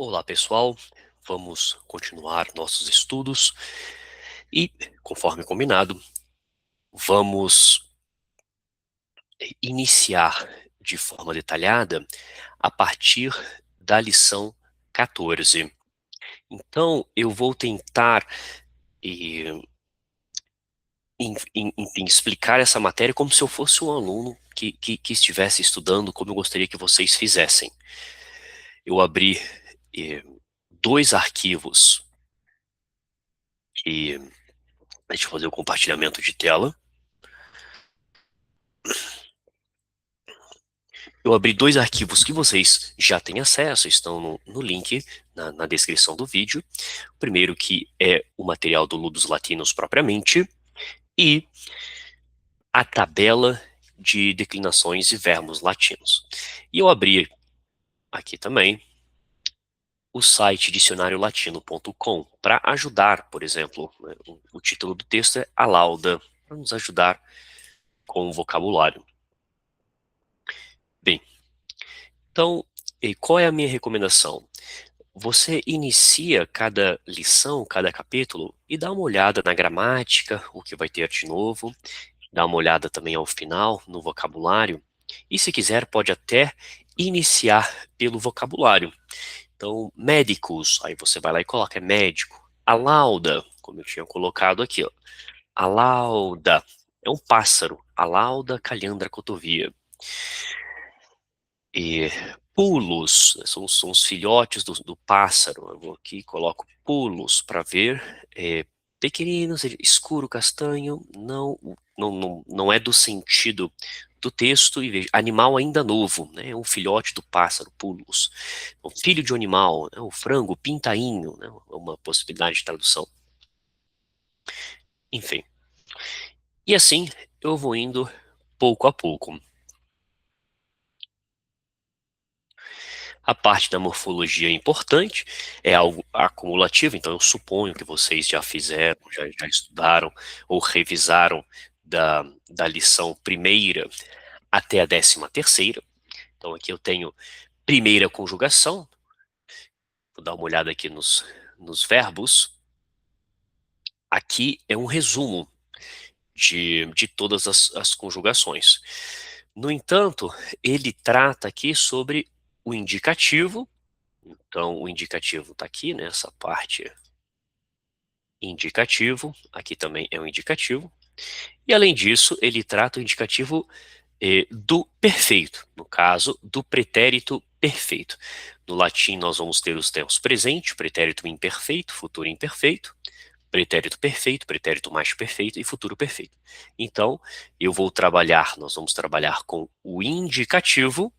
Olá, pessoal. Vamos continuar nossos estudos e, conforme combinado, vamos iniciar de forma detalhada a partir da lição 14. Então, eu vou tentar eh, enfim, explicar essa matéria como se eu fosse um aluno que estivesse estudando, como eu gostaria que vocês fizessem. Eu abri eh, dois arquivos e deixa eu fazer o compartilhamento de tela. Eu abri dois arquivos que vocês já têm acesso, estão no link na descrição do vídeo. O primeiro que é o material do Ludus Latinus propriamente, e a tabela de declinações e verbos latinos. E eu abri aqui também o site dicionariolatino.com para ajudar, por exemplo, né, o título do texto é A Lauda, para nos ajudar com o vocabulário. Bem, então, qual é a minha recomendação? Você inicia cada lição, cada capítulo, e dá uma olhada na gramática, o que vai ter de novo, dá uma olhada também ao final, no vocabulário, e se quiser pode até iniciar pelo vocabulário. Então, médicos, aí você vai lá e coloca, é médico. A lauda, como eu tinha colocado aqui, ó. A lauda é um pássaro, a lauda calhandra cotovia. E pulos, né, são os filhotes do pássaro. Eu vou aqui e coloco pulos para ver. Pequeninos, escuro, castanho, não é do sentido do texto. E veja, animal ainda novo, né, é um filhote do pássaro, pulos. O filho de um animal, né, o frango, pintainho, né, é uma possibilidade de tradução. Enfim. E assim eu vou indo pouco a pouco. A parte da morfologia é importante, é algo acumulativo, então eu suponho que vocês já fizeram, já estudaram ou revisaram da lição primeira até a 13ª. Então aqui eu tenho primeira conjugação, vou dar uma olhada aqui nos verbos. Aqui é um resumo de todas as conjugações. No entanto, ele trata aqui sobre o indicativo. Então, o indicativo está aqui, nessa parte indicativo, aqui também é um indicativo, e além disso, ele trata o indicativo do perfeito, no caso, do pretérito perfeito. No latim, nós vamos ter os tempos presente, pretérito imperfeito, futuro imperfeito, pretérito perfeito, pretérito mais perfeito e futuro perfeito. Então, nós vamos trabalhar com o indicativo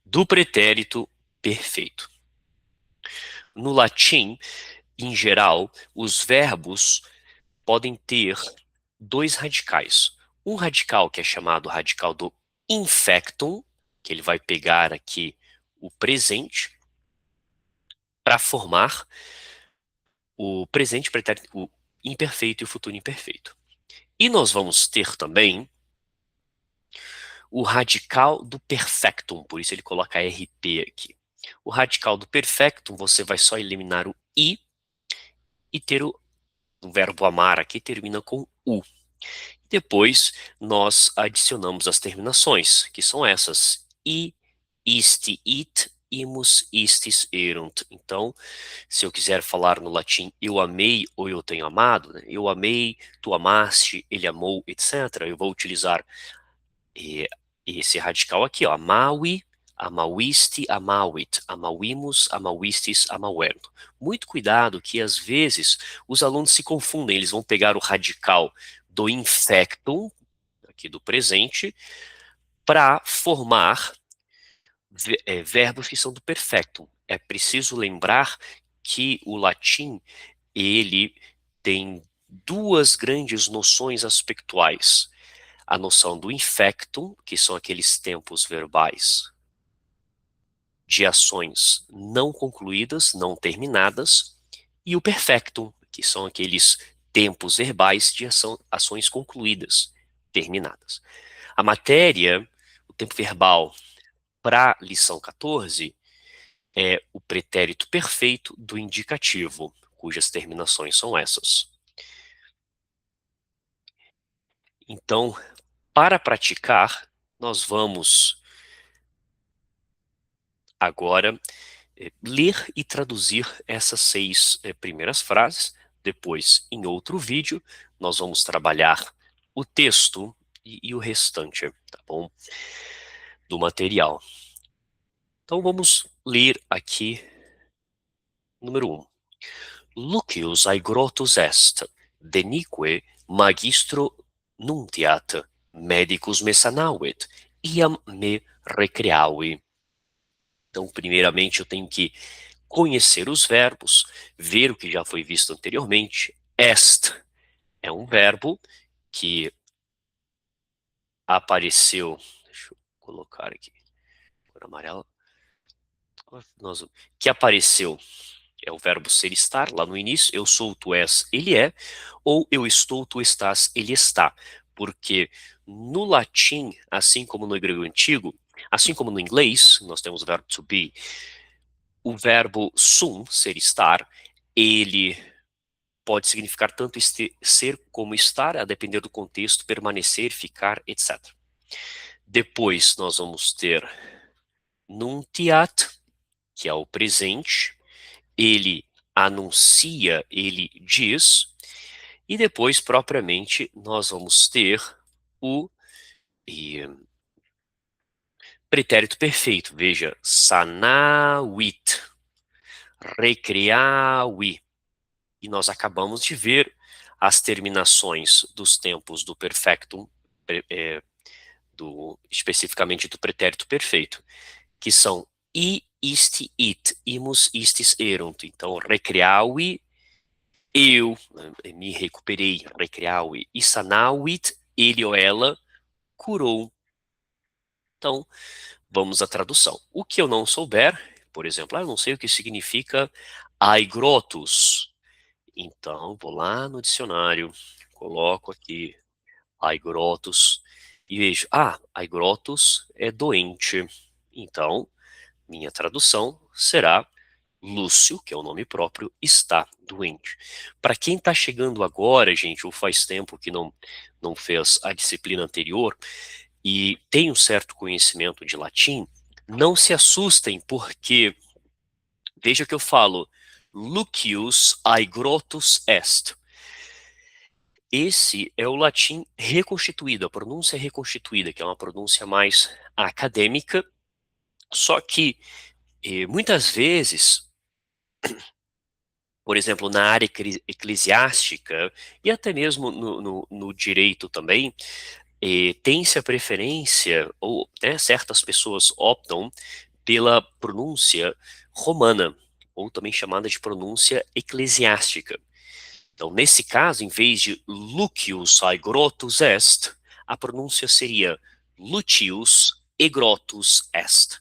do pretérito perfeito. No latim, em geral, os verbos podem ter dois radicais. Um radical que é chamado radical do infectum, que ele vai pegar aqui o presente para formar o presente pretérito, o imperfeito e o futuro imperfeito. E nós vamos ter também o radical do perfectum, por isso ele coloca RP aqui. O radical do perfectum, você vai só eliminar o I e ter o verbo amar aqui termina com U. Depois, nós adicionamos as terminações, que são essas. I, isti, it, imus, istis, erunt. Então, se eu quiser falar no latim eu amei ou eu tenho amado, né? Eu amei, tu amaste, ele amou, etc. Eu vou utilizar eh, esse radical aqui, ó. Amavi, amauisti, amavit, amauimus, amauistis, amauernt. Muito cuidado que às vezes os alunos se confundem, eles vão pegar o radical do infectum, aqui do presente, para formar verbos que são do perfectum. É preciso lembrar que o latim, ele tem duas grandes noções aspectuais. A noção do infectum, que são aqueles tempos verbais de ações não concluídas, não terminadas, e o perfectum, que são aqueles tempos verbais de ações concluídas, terminadas. O tempo verbal para lição 14, é o pretérito perfeito do indicativo, cujas terminações são essas. Então, para praticar, nós vamos agora ler e traduzir essas 6 primeiras frases. Depois, em outro vídeo, nós vamos trabalhar o texto e o restante, tá bom? Do material. Então vamos ler aqui, número 1. Lucius aegrotus est, denique magistro nuntiat, medicus me sanavit, iam me recreavi. Então, primeiramente, eu tenho que conhecer os verbos, ver o que já foi visto anteriormente. Est é um verbo que apareceu, deixa eu colocar aqui, cor amarela, que apareceu, é o verbo ser estar, lá no início, eu sou, tu és, ele é, ou eu estou, tu estás, ele está, porque no latim, assim como no grego antigo, assim como no inglês, nós temos o verbo to be, o verbo sum, ser estar, ele pode significar tanto ser como estar, a depender do contexto, permanecer, ficar, etc. Depois nós vamos ter nuntiat, que é o presente, ele anuncia, ele diz, e depois, propriamente, nós vamos ter o pretérito perfeito. Veja, sanavit, recreavi. E nós acabamos de ver as terminações dos tempos do perfectum, especificamente do pretérito perfeito, que são I, isti, it, imus, istis, erunt. Então, recreavi, eu me recuperei, recreavi, e sanavit, ele ou ela curou. Então, vamos à tradução. O que eu não souber, por exemplo, eu não sei o que significa aigrotus. Então, vou lá no dicionário, coloco aqui aigrotus e vejo, aigrotus é doente. Então, minha tradução será Lúcio, que é o nome próprio, está doente. Para quem está chegando agora, gente, ou faz tempo que não fez a disciplina anterior e tem um certo conhecimento de latim, não se assustem, porque veja que eu falo Lucius aegrotus est. Esse é o latim reconstituído, a pronúncia reconstituída, que é uma pronúncia mais acadêmica, só que muitas vezes, por exemplo, na área eclesiástica e até mesmo no direito também, tem-se a preferência, ou certas pessoas optam pela pronúncia romana, ou também chamada de pronúncia eclesiástica. Então, nesse caso, em vez de Lucius aegrotus est, a pronúncia seria Lucius aegrotus est.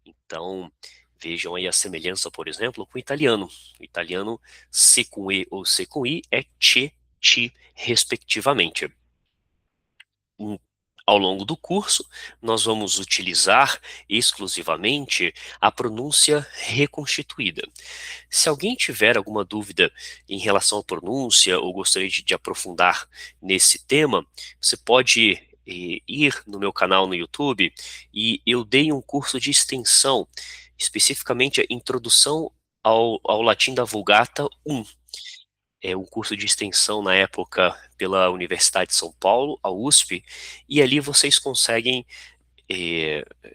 Então, vejam aí a semelhança, por exemplo, com o italiano. O italiano, C com E ou C com I, é ce, ti, respectivamente. Ao longo do curso, nós vamos utilizar exclusivamente a pronúncia reconstituída. Se alguém tiver alguma dúvida em relação à pronúncia ou gostaria de aprofundar nesse tema, você pode ir no meu canal no YouTube e eu dei um curso de extensão, especificamente a Introdução ao Latim da Vulgata 1. É um curso de extensão na época pela Universidade de São Paulo, a USP, e ali vocês conseguem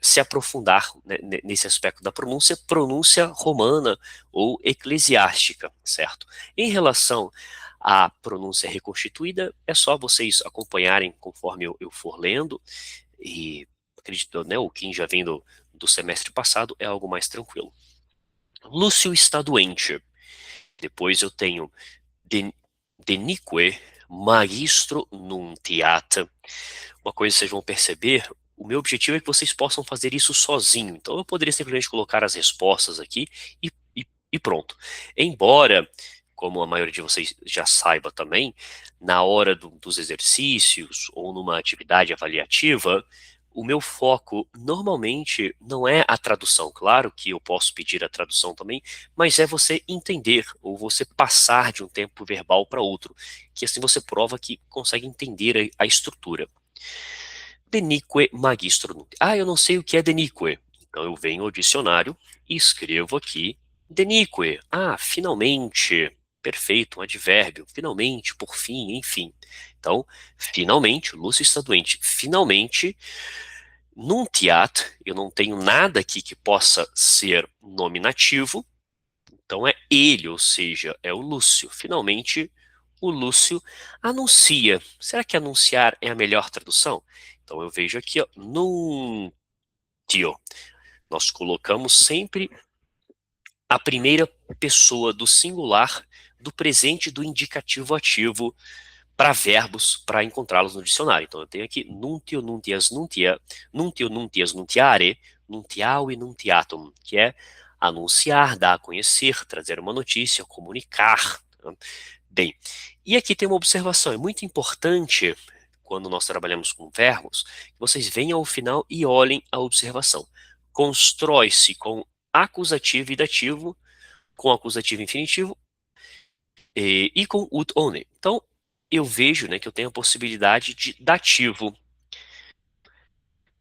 se aprofundar, né, nesse aspecto da pronúncia romana ou eclesiástica, certo? Em relação à pronúncia reconstituída, é só vocês acompanharem conforme eu for lendo, e acredito, né, o Kim já vem do semestre passado, é algo mais tranquilo. Lúcio está doente. Depois eu tenho denique magistro nuntiat. Uma coisa que vocês vão perceber, o meu objetivo é que vocês possam fazer isso sozinho. Então eu poderia simplesmente colocar as respostas aqui e pronto. Embora, como a maioria de vocês já saiba também, na hora dos exercícios ou numa atividade avaliativa, o meu foco normalmente não é a tradução, claro que eu posso pedir a tradução também, mas é você entender ou você passar de um tempo verbal para outro, que assim você prova que consegue entender a estrutura. Denique magistro nunc. Ah, eu não sei o que é denique. Então eu venho ao dicionário e escrevo aqui denique. Ah, finalmente. Perfeito, um advérbio. Finalmente, por fim, enfim. Então, finalmente, Lúcio está doente. Finalmente, nuntiat, eu não tenho nada aqui que possa ser nominativo. Então é ele, ou seja, é o Lúcio. Finalmente, o Lúcio anuncia. Será que anunciar é a melhor tradução? Então eu vejo aqui, ó, nuntio. Nós colocamos sempre a primeira pessoa do singular do presente do indicativo ativo para verbos, para encontrá-los no dicionário. Então eu tenho aqui nuntio, nuntias, nuntia, nuntio, nuntias, nuntiare, nuntiau e nuntiatum, que é anunciar, dar a conhecer, trazer uma notícia, comunicar. Tá? Bem, e aqui tem uma observação, é muito importante quando nós trabalhamos com verbos, que vocês venham ao final e olhem a observação. Constrói-se com acusativo e dativo, com acusativo infinitivo e com ut one. Então, eu vejo, né, que eu tenho a possibilidade de dativo.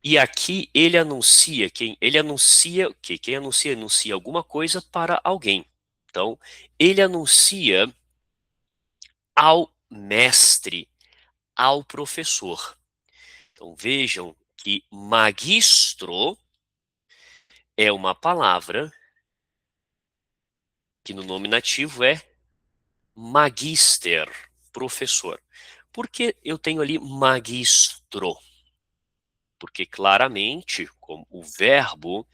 E aqui ele anuncia o quê? Quem anuncia alguma coisa para alguém. Então, ele anuncia ao mestre, ao professor. Então, vejam que magistro é uma palavra que no nominativo é magister, professor. Por que eu tenho ali magistro? Porque claramente, como o verbo,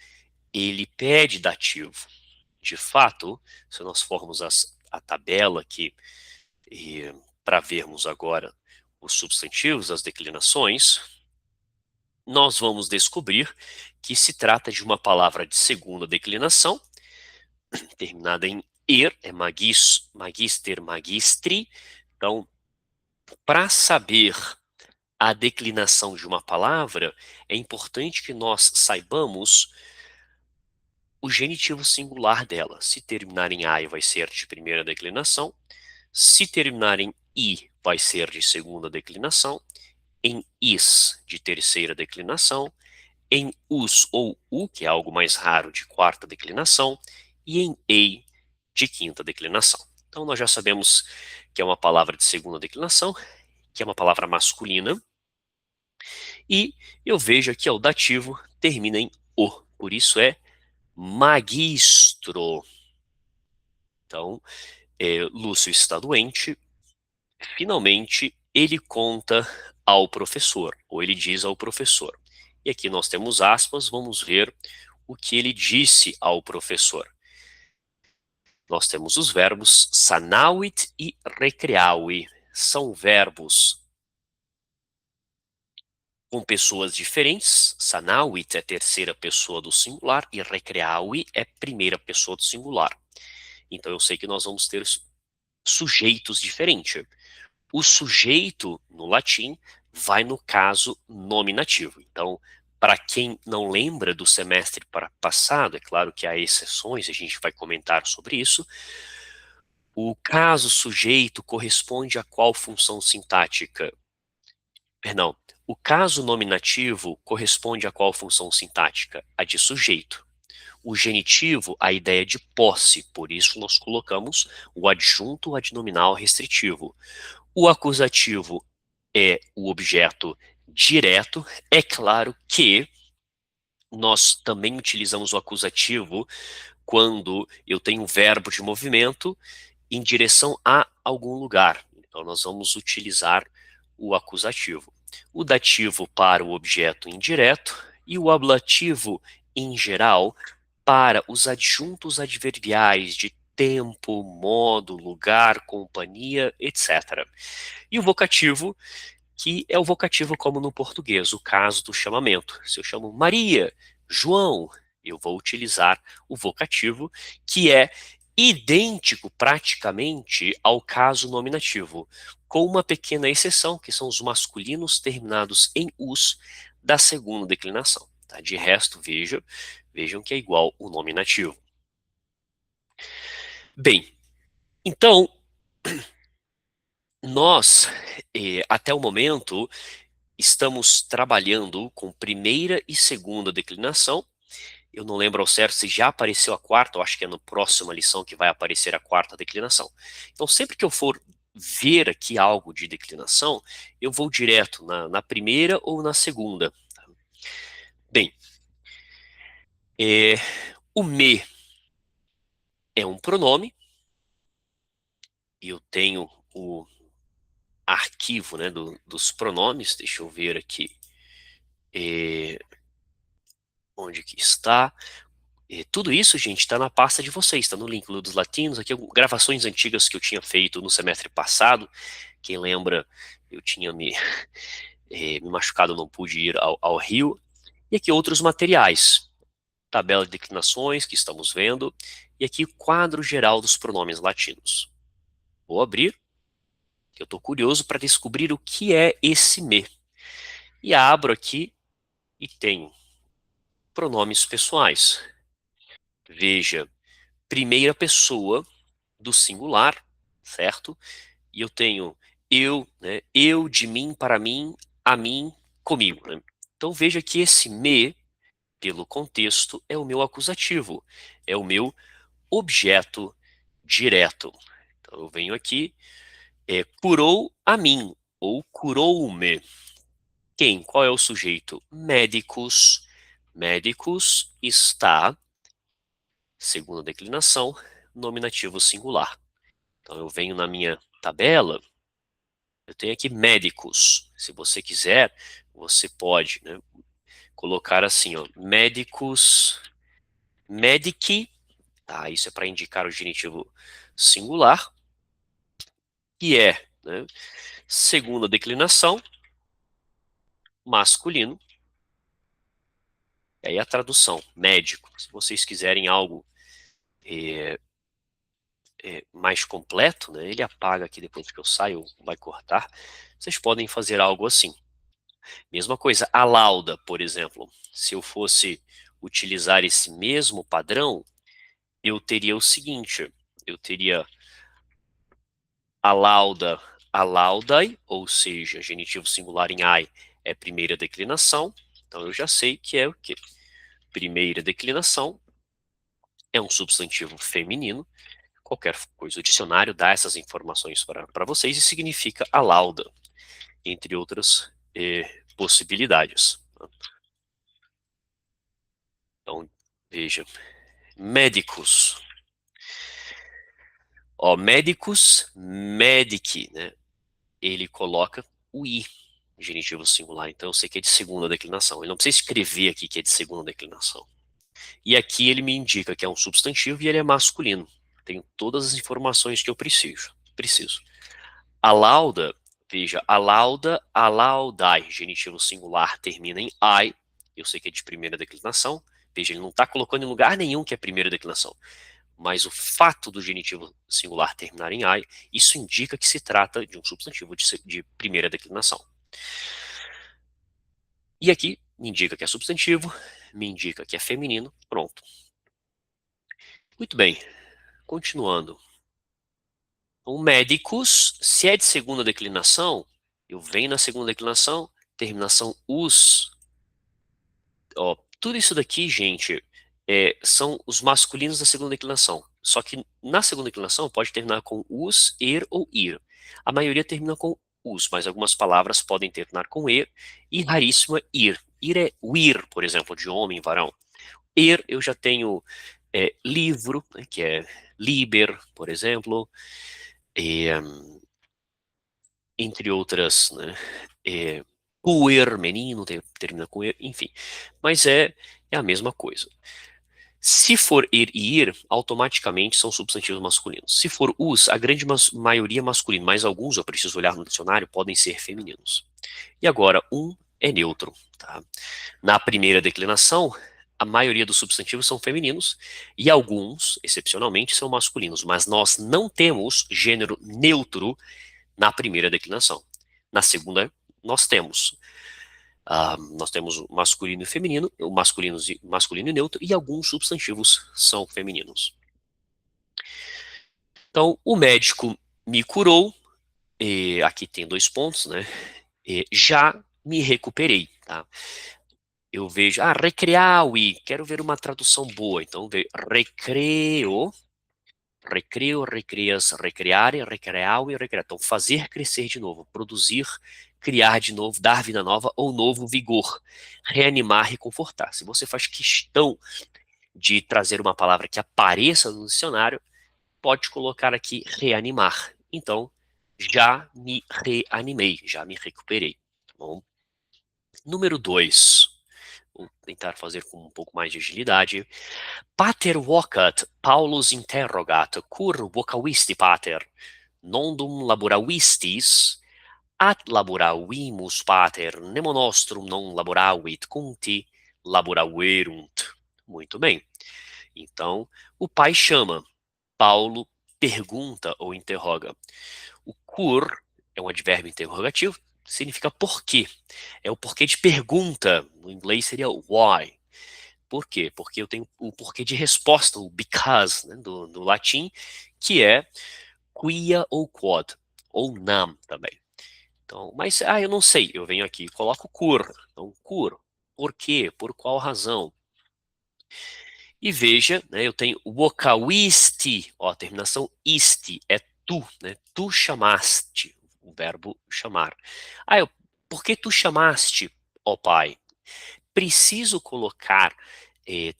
ele pede dativo. De fato, se nós formos a tabela aqui para vermos agora os substantivos, as declinações, nós vamos descobrir que se trata de uma palavra de segunda declinação, terminada em er, é magister, magistri. Então, para saber a declinação de uma palavra, é importante que nós saibamos o genitivo singular dela. Se terminar em ai, vai ser de primeira declinação. Se terminar em i, vai ser de segunda declinação. Em is, de terceira declinação. Em us ou u, que é algo mais raro, de quarta declinação. E em ei, de quinta declinação. Então, nós já sabemos que é uma palavra de segunda declinação, que é uma palavra masculina. E eu vejo aqui, ó, o dativo termina em o, por isso é magistro. Então, Lúcio está doente, finalmente ele conta ao professor, ou ele diz ao professor. E aqui nós temos aspas, vamos ver o que ele disse ao professor. Nós temos os verbos sanavit e recreavi. São verbos com pessoas diferentes. Sanavit é terceira pessoa do singular e recreavi é primeira pessoa do singular. Então eu sei que nós vamos ter sujeitos diferentes. O sujeito, no latim, vai no caso nominativo. Então, para quem não lembra do semestre passado, é claro que há exceções, a gente vai comentar sobre isso. O caso sujeito corresponde a qual função sintática? Perdão, o caso nominativo corresponde a qual função sintática? A de sujeito. O genitivo, a ideia de posse, por isso nós colocamos o adjunto adnominal restritivo. O acusativo é o objeto direto. É claro que nós também utilizamos o acusativo quando eu tenho um verbo de movimento em direção a algum lugar. Então, nós vamos utilizar o acusativo. O dativo para o objeto indireto e o ablativo, em geral, para os adjuntos adverbiais de tempo, modo, lugar, companhia, etc. E o vocativo, que é o vocativo como no português, o caso do chamamento. Se eu chamo Maria, João, eu vou utilizar o vocativo, que é idêntico praticamente ao caso nominativo, com uma pequena exceção, que são os masculinos terminados em us, da segunda declinação. Tá? De resto, vejam que é igual o nominativo. Bem, então, nós, até o momento, estamos trabalhando com primeira e segunda declinação. Eu não lembro ao certo se já apareceu a quarta, eu acho que é na próxima lição que vai aparecer a quarta declinação. Então, sempre que eu for ver aqui algo de declinação, eu vou direto na primeira ou na segunda. Bem, o me é um pronome, e eu tenho o arquivo, né, dos pronomes. Deixa eu ver aqui onde que está. Tudo isso, gente, está na pasta de vocês, está no link dos latinos, aqui gravações antigas que eu tinha feito no semestre passado. Quem lembra, eu tinha me machucado, não pude ir ao Rio. E aqui outros materiais, tabela de declinações que estamos vendo, e aqui o quadro geral dos pronomes latinos. Vou abrir, que eu estou curioso para descobrir o que é esse me. E abro aqui e tenho pronomes pessoais. Veja, primeira pessoa do singular, certo? E eu tenho eu, né? Eu, de mim, para mim, a mim, comigo. Né? Então veja que esse me, pelo contexto, é o meu acusativo, é o meu objeto direto. Então eu venho aqui, curou a mim, ou curou-me. Quem? Qual é o sujeito? Médicos. Médicos está, segunda declinação, nominativo singular. Então eu venho na minha tabela, eu tenho aqui médicos. Se você quiser, você pode, né, colocar assim, ó, médicos, medici, tá? Isso é para indicar o genitivo singular, que é, né, segunda declinação, masculino, e aí a tradução, médico. Se vocês quiserem algo é, mais completo, né, ele apaga aqui depois que eu saio, vai cortar, vocês podem fazer algo assim. Mesma coisa, a lauda, por exemplo, se eu fosse utilizar esse mesmo padrão, eu teria o seguinte, eu teria a lauda, a laudai, ou seja, genitivo singular em ai é primeira declinação, então eu já sei que é o quê? Primeira declinação é um substantivo feminino, qualquer coisa, o dicionário dá essas informações para vocês e significa a lauda, entre outras possibilidades. Então, veja, médicos. Ó, médicos, medici, né? Ele coloca o i, genitivo singular. Então eu sei que é de segunda declinação. Ele não precisa escrever aqui que é de segunda declinação. E aqui ele me indica que é um substantivo e ele é masculino. Tenho todas as informações que eu preciso. A lauda, veja, a lauda, a laudai, genitivo singular, termina em ai. Eu sei que é de primeira declinação. Veja, ele não está colocando em lugar nenhum que é primeira declinação. Mas o fato do genitivo singular terminar em ai, isso indica que se trata de um substantivo de primeira declinação. E aqui me indica que é substantivo, me indica que é feminino, pronto. Muito bem, continuando. Então, médicos, se é de segunda declinação, eu venho na segunda declinação, terminação us. Ó, tudo isso daqui, gente, são os masculinos da segunda declinação. Só que na segunda declinação pode terminar com us, er ou ir. A maioria termina com us, mas algumas palavras podem terminar com er e raríssimo é ir. Ir é wir, por exemplo, de homem, varão. Er eu já tenho livro, né, que é liber, por exemplo, entre outras, né, puer, menino, termina com er, enfim. Mas é a mesma coisa. Se for er e ir, automaticamente são substantivos masculinos. Se for us, a grande maioria masculino, mas alguns, eu preciso olhar no dicionário, podem ser femininos. E agora, um é neutro. Tá? Na primeira declinação, a maioria dos substantivos são femininos e alguns, excepcionalmente, são masculinos, mas nós não temos gênero neutro na primeira declinação. Na segunda, nós temos. Nós temos o masculino e feminino, o masculino e neutro, e alguns substantivos são femininos. Então, o médico me curou, e aqui tem 2 pontos, né? Já me recuperei, tá? Eu vejo, recreaui, quero ver uma tradução boa, então recreo, recrias, recreare, recreaui, recrear. Então, fazer crescer de novo, produzir, criar de novo, dar vida nova ou novo vigor, reanimar, reconfortar. Se você faz questão de trazer uma palavra que apareça no dicionário, pode colocar aqui reanimar. Então, já me reanimei, já me recuperei. Tá bom? Número 2. Vou tentar fazer com um pouco mais de agilidade. Pater vocat, Paulus interrogat, cur vocavisti pater, nondum laboravistis, at laboravimus pater, nemo nostrum non laboravit, cuncti laboraverunt. Muito bem. Então, o pai chama, Paulo pergunta ou interroga. O cur é um advérbio interrogativo, significa por quê. É o porquê de pergunta. No inglês seria why. Por quê? Porque eu tenho o porquê de resposta, o because, né, do latim, que é quia ou quod, ou nam também. Então, mas, eu não sei, eu venho aqui e coloco cur. Então, cur. Por quê? Por qual razão? E veja, né, eu tenho vocavisti, ó, a terminação isti, é tu, né? Tu chamaste, o verbo chamar. Por que tu chamaste, ó pai? Preciso colocar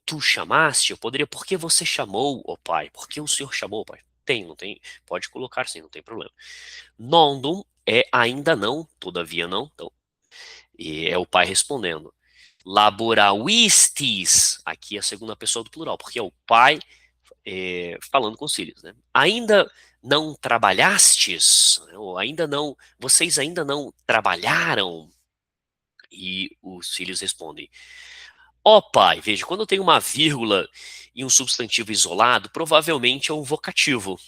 tu chamaste? Eu poderia, por que você chamou, ó pai? Por que o senhor chamou, pai? Tem, não tem? Pode colocar sim, não tem problema. Nondum é ainda não, todavia não. Então, é o pai respondendo. Laboravistis, aqui é a segunda pessoa do plural, porque é o pai falando com os filhos, né? Ainda não trabalhastes? Ou ainda não, vocês ainda não trabalharam? E os filhos respondem, ó pai, veja, quando eu tenho uma vírgula e um substantivo isolado, provavelmente é um vocativo.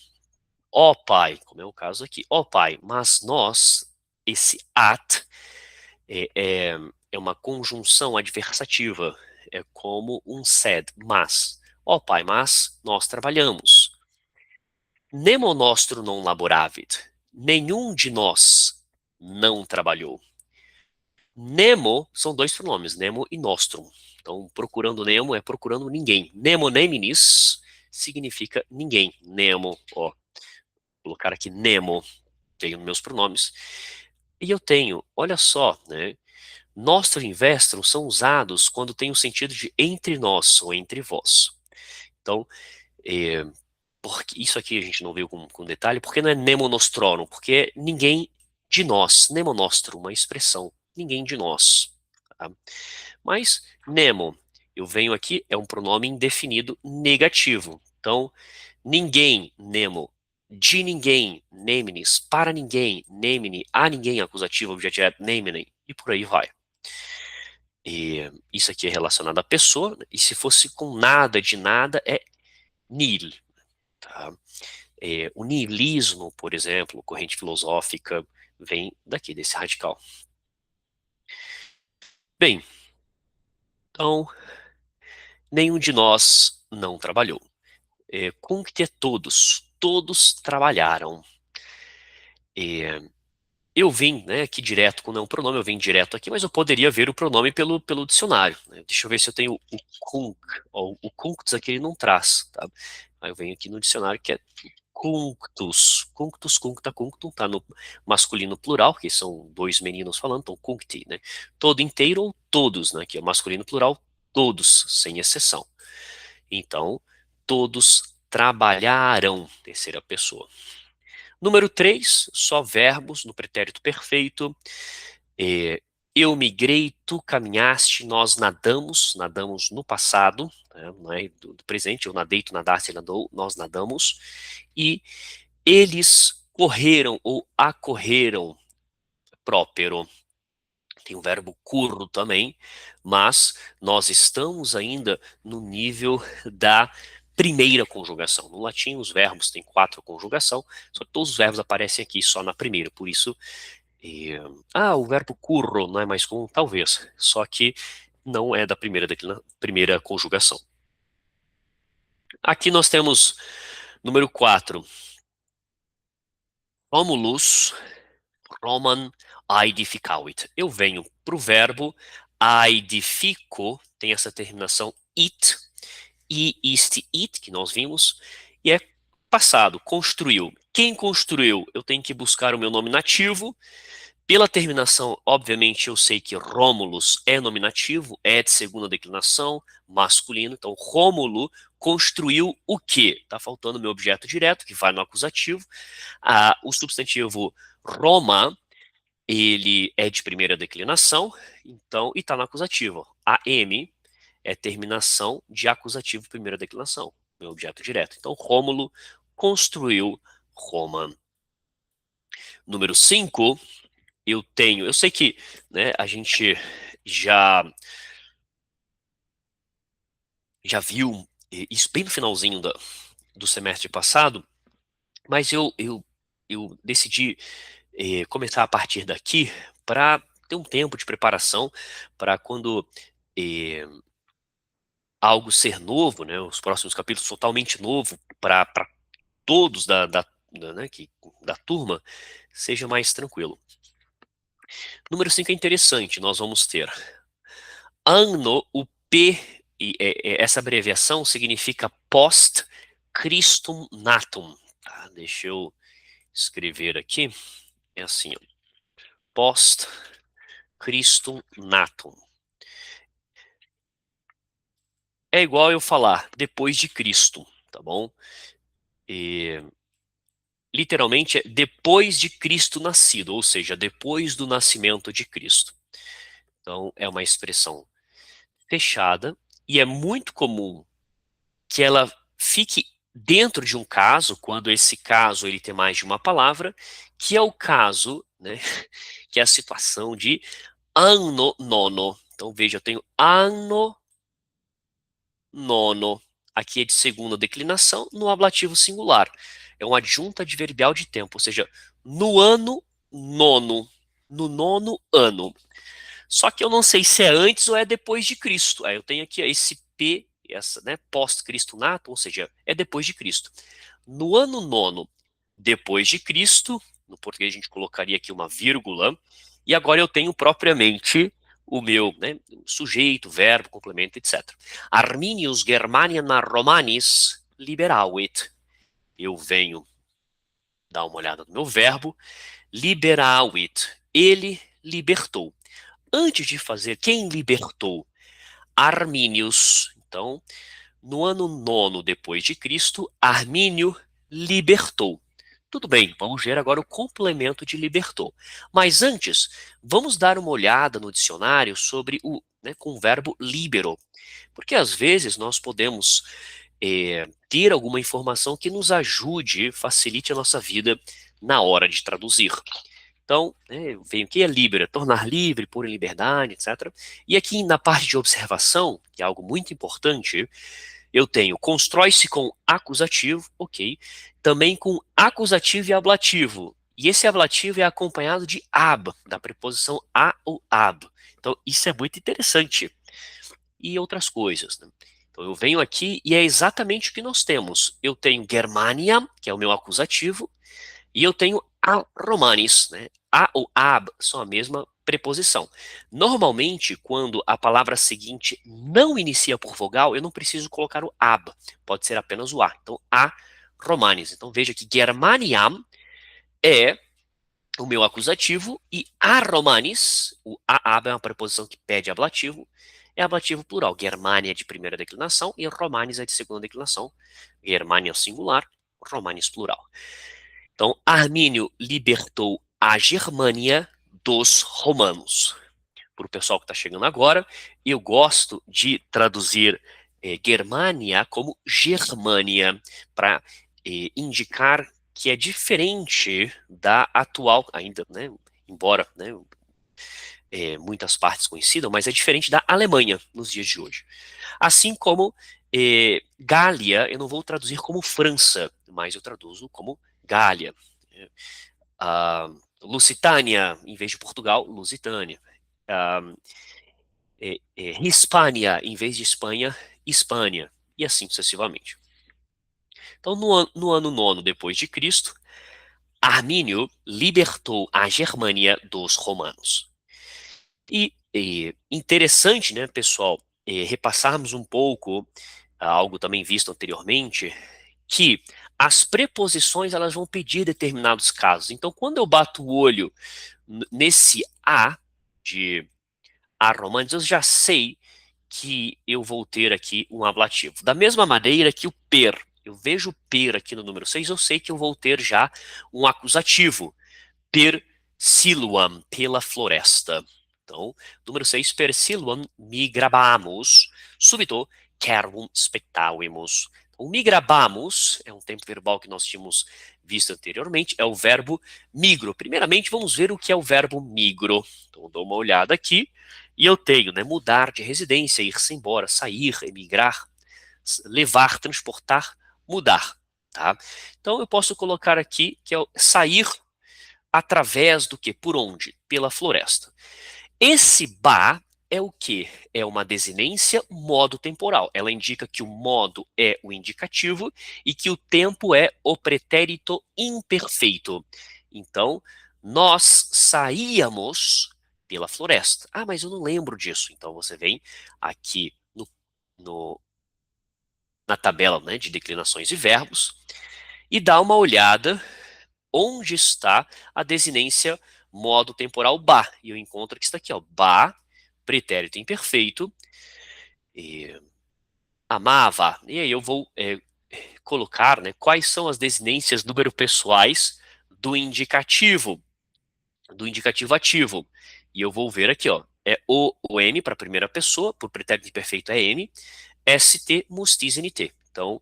Ó pai, como é o caso aqui, ó pai, mas nós, esse at é, é, é uma conjunção adversativa, é como um sed, mas. Ó pai, mas nós trabalhamos. Nemo nostro non laboravit. Nenhum de nós não trabalhou. Nemo são 2 pronomes, Nemo e nostrum. Então, procurando Nemo é procurando ninguém. Nemo neminis significa ninguém. Nemo, ó, vou colocar aqui Nemo, tenho meus pronomes. E eu tenho, olha só, né? Nostro e vestrum são usados quando tem o sentido de entre nós ou entre vós. Então, é, porque isso aqui a gente não viu com detalhe, porque não é nemo nostrorum, porque é ninguém de nós. Nemo nostrum, uma expressão, ninguém de nós. Tá? Mas nemo, eu venho aqui, é um pronome indefinido negativo. Então, ninguém, nemo, de ninguém, neminis, para ninguém, nemini, a ninguém, acusativo, objetivo, nemini, e por aí vai. E isso aqui é relacionado à pessoa, e se fosse com nada de nada, é nil. Tá? O niilismo, por exemplo, corrente filosófica, vem daqui, desse radical. Bem, então, nenhum de nós não trabalhou. Cuncte todos, todos trabalharam. Eu vim, né, aqui direto, quando é um pronome, eu vim direto aqui, mas eu poderia ver o pronome pelo dicionário. Né? Deixa eu ver se eu tenho o cunc, ó, o cunctus aqui ele não traz, tá? Aí eu venho aqui no dicionário que é cunctus, cunctus, cuncta, cunctum, tá no masculino plural, que são 2 meninos falando, então cuncti, né? Todo inteiro ou todos, né? Que é masculino plural, todos, sem exceção. Então, todos trabalharam, terceira pessoa. Número 3, só verbos no pretérito perfeito. Eu migrei, tu caminhaste, nós nadamos, nadamos no passado, né, não é do presente, eu nadei, tu nadaste, ele nadou, nós nadamos. E eles correram ou acorreram, própero. Tem o verbo curro também, mas nós estamos ainda no nível da primeira conjugação. No latim, os verbos têm 4 conjugação, só que todos os verbos aparecem aqui só na primeira, por isso E, o verbo curro não é mais comum? Talvez. Só que não é da primeira conjugação. Aqui nós temos número 4. Romulus Roman aedificavit. Eu venho para o verbo aedifico, tem essa terminação it, e este it, que nós vimos, e é passado, construiu. Quem construiu? Eu tenho que buscar o meu nome nativo. Pela terminação, obviamente, eu sei que Rômulus é nominativo, é de segunda declinação, masculino. Então, Rômulo construiu o quê? Está faltando meu objeto direto, que vai no acusativo. O substantivo Roma, ele é de primeira declinação, então, e está no acusativo. A M é terminação de acusativo primeira declinação, meu objeto direto. Então, Rômulo construiu Roma. Número 5, eu sei que, né, a gente já viu isso bem no finalzinho do semestre passado, mas eu decidi começar a partir daqui para ter um tempo de preparação para quando eh, algo ser novo, né, os próximos capítulos totalmente novo para todos né, da turma, seja mais tranquilo. Número 5 é interessante, nós vamos ter anno, o P, essa abreviação significa post Christum natum. Tá, deixa eu escrever aqui, é assim, ó, post Christum natum. É igual eu falar depois de Cristo, tá bom? E, literalmente é depois de Cristo nascido, ou seja, depois do nascimento de Cristo. Então, é uma expressão fechada e é muito comum que ela fique dentro de um caso, quando esse caso ele tem mais de uma palavra, que é o caso, né, que é a situação de anno nono. Então, veja, eu tenho anno nono. Aqui é de segunda declinação no ablativo singular. É um adjunto adverbial de tempo, ou seja, no ano nono. No nono ano. Só que eu não sei se é antes ou é depois de Cristo. Aí eu tenho aqui esse P, essa, né, pós-Cristo nato, ou seja, é depois de Cristo. No ano nono, depois de Cristo, no português a gente colocaria aqui uma vírgula, e agora eu tenho propriamente o meu, né, sujeito, verbo, complemento, etc. Arminius Germania Romanis liberavit. Eu venho dar uma olhada no meu verbo, liberavit. Ele libertou. Antes de fazer, quem libertou? Arminius. Então, no ano nono depois de Cristo, Armínio libertou. Tudo bem, vamos ver agora o complemento de libertou. Mas antes, vamos dar uma olhada no dicionário sobre com o verbo libero. Porque às vezes nós podemos ter alguma informação que nos ajude, facilite a nossa vida na hora de traduzir. Então, né, veio aqui é libera, tornar livre, pôr em liberdade, etc. E aqui na parte de observação, que é algo muito importante, eu tenho constrói-se com acusativo, ok, também com acusativo e ablativo. E esse ablativo é acompanhado de ab, da preposição a ou ab. Então, isso é muito interessante. E outras coisas, né? Então, eu venho aqui e é exatamente o que nós temos. Eu tenho Germania, que é o meu acusativo, e eu tenho a Romanis, né? A ou ab são a mesma preposição. Normalmente, quando a palavra seguinte não inicia por vogal, eu não preciso colocar o ab, pode ser apenas o a. Então, a Romanis. Então, veja que Germaniam é o meu acusativo e a Romanis, o a ab é uma preposição que pede ablativo, é ablativo plural. Germania é de primeira declinação e Romanis é de segunda declinação. Germania é o singular, Romanis plural. Então, Armínio libertou a Germânia dos romanos. Para o pessoal que está chegando agora, eu gosto de traduzir Germânia como Germânia, para indicar que é diferente da atual, ainda, né, embora né, muitas partes coincidam, mas é diferente da Alemanha nos dias de hoje. Assim como Gália, eu não vou traduzir como França, mas eu traduzo como Gália. Ah, Lusitânia, em vez de Portugal, Lusitânia. Hispânia, em vez de Espanha, Hispânia. E assim sucessivamente. Então, no ano 9 depois de Cristo, Armínio libertou a Germânia dos romanos. E interessante, né, pessoal, repassarmos um pouco algo também visto anteriormente, que as preposições elas vão pedir determinados casos. Então, quando eu bato o olho nesse a de a romanos, eu já sei que eu vou ter aqui um ablativo. Da mesma maneira que o per, eu vejo o per aqui no número 6, eu sei que eu vou ter já um acusativo. Per siluam, pela floresta. Então, número 6, per siluam migrabamos, subito querum spectavimus. O migrabamos é um tempo verbal que nós tínhamos visto anteriormente, é o verbo migro. Primeiramente, vamos ver o que é o verbo migro. Então, dou uma olhada aqui e eu tenho, né, mudar de residência, ir-se embora, sair, emigrar, levar, transportar, mudar, tá? Então, eu posso colocar aqui que é o sair através do que? Por onde? Pela floresta. Esse ba é o que? É uma desinência modo temporal. Ela indica que o modo é o indicativo e que o tempo é o pretérito imperfeito. Então, nós saíamos pela floresta. Ah, mas eu não lembro disso. Então, você vem aqui no, na tabela, né, de declinações de verbos e dá uma olhada onde está a desinência modo temporal ba. E eu encontro que está aqui, ó, ba, pretérito imperfeito, e amava. E aí eu vou colocar, né, quais são as desinências número pessoais do indicativo ativo. E eu vou ver aqui, ó, é o M para a primeira pessoa, por pretérito imperfeito é M, ST, mustis, NT. Então,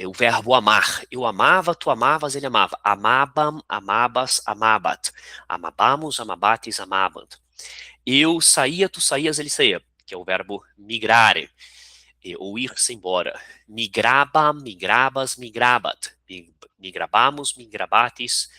o verbo amar. Eu amava, tu amavas, ele amava. Amabam, amabas, amabat. Amabamos, amabates, amabant. Eu saía, tu saías, ele saía. Que é o verbo migrare. Ou ir-se embora. Migrabam, migrabas, migrabat. Migrabamos, migrabates,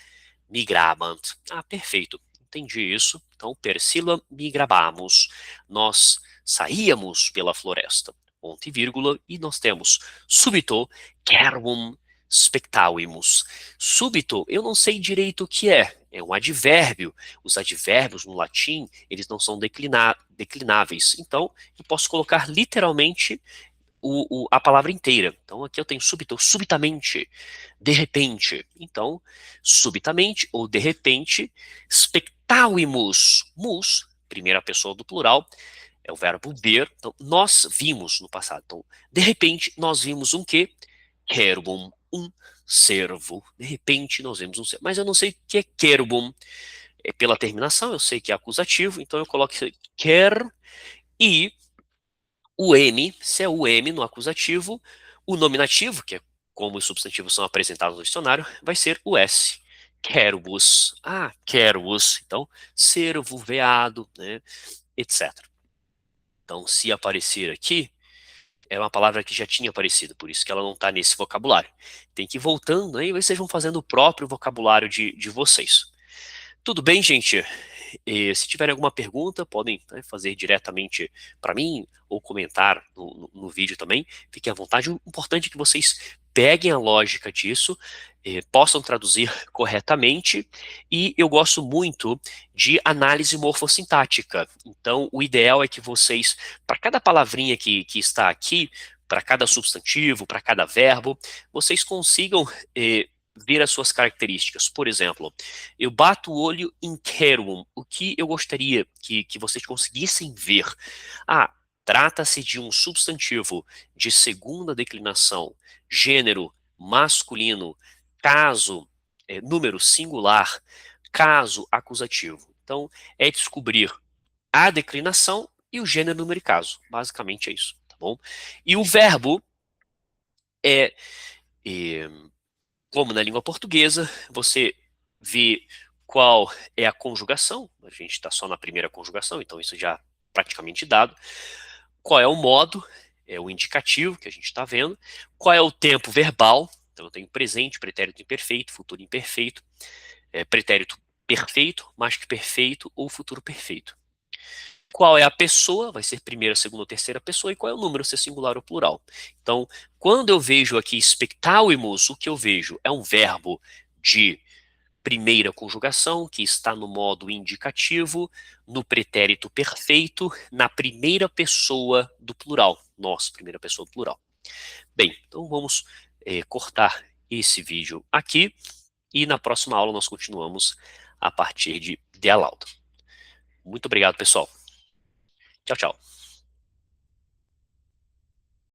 migrabant. Ah, perfeito. Entendi isso. Então, persila migrabamos. Nós saíamos pela floresta. Ponto e vírgula. E nós temos subito querum spectavimus. Súbito, eu não sei direito o que é. É um advérbio. Os advérbios no latim, eles não são declináveis. Então, eu posso colocar literalmente a palavra inteira. Então, aqui eu tenho súbito, subitamente, de repente. Então, subitamente ou de repente, spectavimus, mus, primeira pessoa do plural, é o verbo ver. Então, nós vimos no passado. Então, de repente, nós vimos um quê? Querubum, um servo. De repente, nós vemos um servo. Mas eu não sei o que é querubum. É pela terminação, eu sei que é acusativo, então eu coloco quer e o M, se é o M no acusativo, o nominativo, que é como os substantivos são apresentados no dicionário, vai ser o S. Querubus. Ah, querubus. Então, cervo, veado, né, etc. Então, se aparecer aqui, é uma palavra que já tinha aparecido, por isso que ela não está nesse vocabulário. Tem que ir voltando, aí vocês vão fazendo o próprio vocabulário de vocês. Tudo bem, gente? E se tiverem alguma pergunta, podem, né, fazer diretamente para mim ou comentar no vídeo também. Fiquem à vontade. O importante é que vocês peguem a lógica disso, possam traduzir corretamente. E eu gosto muito de análise morfossintática. Então, o ideal é que vocês, para cada palavrinha que está aqui, para cada substantivo, para cada verbo, vocês consigam ver as suas características. Por exemplo, eu bato o olho em querum, o que eu gostaria que vocês conseguissem ver. Ah, trata-se de um substantivo de segunda declinação, gênero masculino, caso número singular, caso acusativo. Então, é descobrir a declinação e o gênero, número e caso. Basicamente é isso, tá bom? E o verbo é, é como na língua portuguesa, você vê qual é a conjugação, a gente está só na primeira conjugação, então isso já é praticamente dado. Qual é o modo, é o indicativo que a gente está vendo. Qual é o tempo verbal, então eu tenho presente, pretérito imperfeito, futuro imperfeito, pretérito perfeito, mais que perfeito ou futuro perfeito. Qual é a pessoa, vai ser primeira, segunda ou terceira pessoa, e qual é o número, se é singular ou plural. Então, quando eu vejo aqui expectavimus, o que eu vejo é um verbo de primeira conjugação, que está no modo indicativo, no pretérito perfeito, na primeira pessoa do plural. Nossa, primeira pessoa do plural. Bem, então vamos cortar esse vídeo aqui, e na próxima aula nós continuamos a partir de The Aloud. Muito obrigado, pessoal. Tchau, tchau.